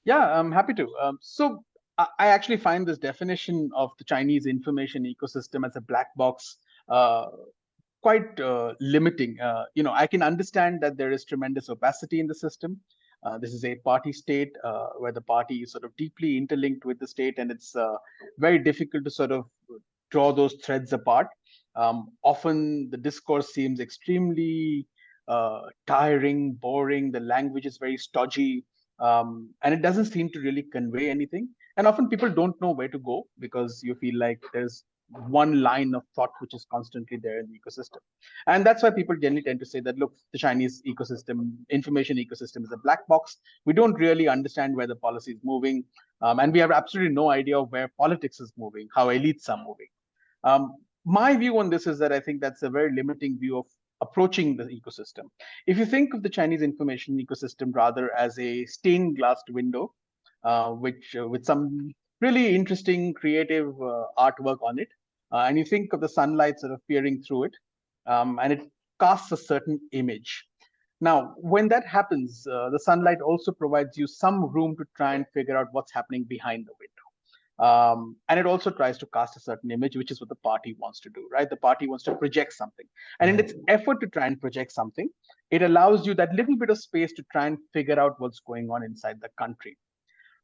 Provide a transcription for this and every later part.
Yeah, I'm happy to. So I actually find this definition of the Chinese information ecosystem as a black box uh, quite limiting. I can understand that there is tremendous opacity in the system. This is a party state where the party is sort of deeply interlinked with the state, and it's very difficult to sort of draw those threads apart. Often the discourse seems extremely tiring, boring. The language is very stodgy, and it doesn't seem to really convey anything. And often people don't know where to go because you feel like there's one line of thought which is constantly there in the ecosystem. And that's why people generally tend to say that, look, the Chinese ecosystem, information ecosystem is a black box. We don't really understand where the policy is moving. And we have absolutely no idea of where politics is moving, how elites are moving. My view on this is that I think that's a very limiting view of approaching the ecosystem. If you think of the Chinese information ecosystem rather as a stained glass window, which with some really interesting creative artwork on it, and you think of the sunlight sort of peering through it, and it casts a certain image. Now, when that happens, the sunlight also provides you some room to try and figure out what's happening behind the window. And it also tries to cast a certain image, which is what the party wants to do, right? The party wants to project something. And in its effort to try and project something, it allows you that little bit of space to try and figure out what's going on inside the country.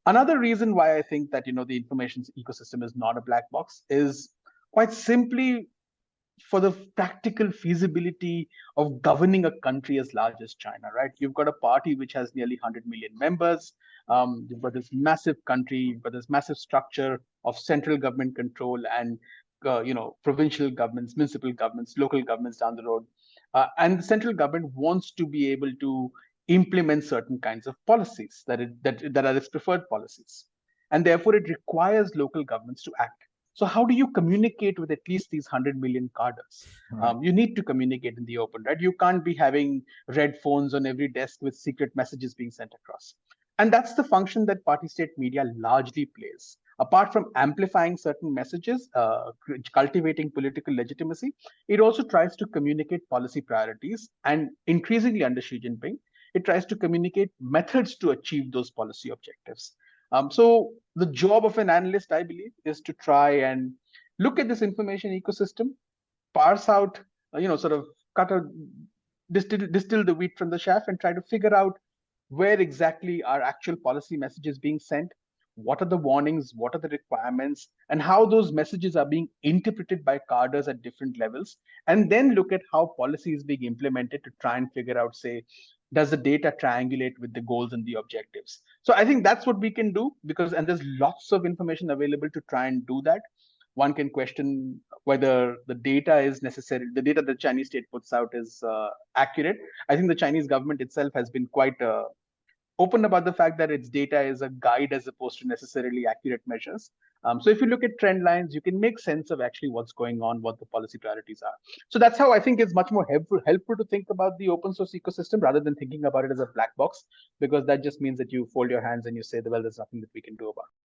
Another reason why I think that the information ecosystem is not a black box is quite simply for the practical feasibility of governing a country as large as China, right? You've got a party which has nearly 100 million members. You've got this massive country, you've got this massive structure of central government control and provincial governments, municipal governments, local governments down the road. And the central government wants to be able to implement certain kinds of policies that are its preferred policies. And therefore, it requires local governments to act. So how do you communicate with at least these 100 million carders? Right. You need to communicate in the open, right? You can't be having red phones on every desk with secret messages being sent across. And that's the function that party state media largely plays. Apart from amplifying certain messages, cultivating political legitimacy, it also tries to communicate policy priorities. And increasingly under Xi Jinping, it tries to communicate methods to achieve those policy objectives. So the job of an analyst, I believe, is to try and look at this information ecosystem, parse out, sort of cut a distill the wheat from the chaff, and try to figure out where exactly are actual policy messages being sent, what are the warnings, what are the requirements, and how those messages are being interpreted by cadres at different levels, and then look at how policy is being implemented to try and figure out, say, does the data triangulate with the goals and the objectives? So I think that's what we can do, and there's lots of information available to try and do that. One can question whether the data the Chinese state puts out is accurate. I think the Chinese government itself has been quite open about the fact that its data is a guide as opposed to necessarily accurate measures. So if you look at trend lines, you can make sense of actually what's going on, what the policy priorities are. So that's how I think it's much more helpful to think about the open source ecosystem rather than thinking about it as a black box, because that just means that you fold your hands and you say, well, there's nothing that we can do about it.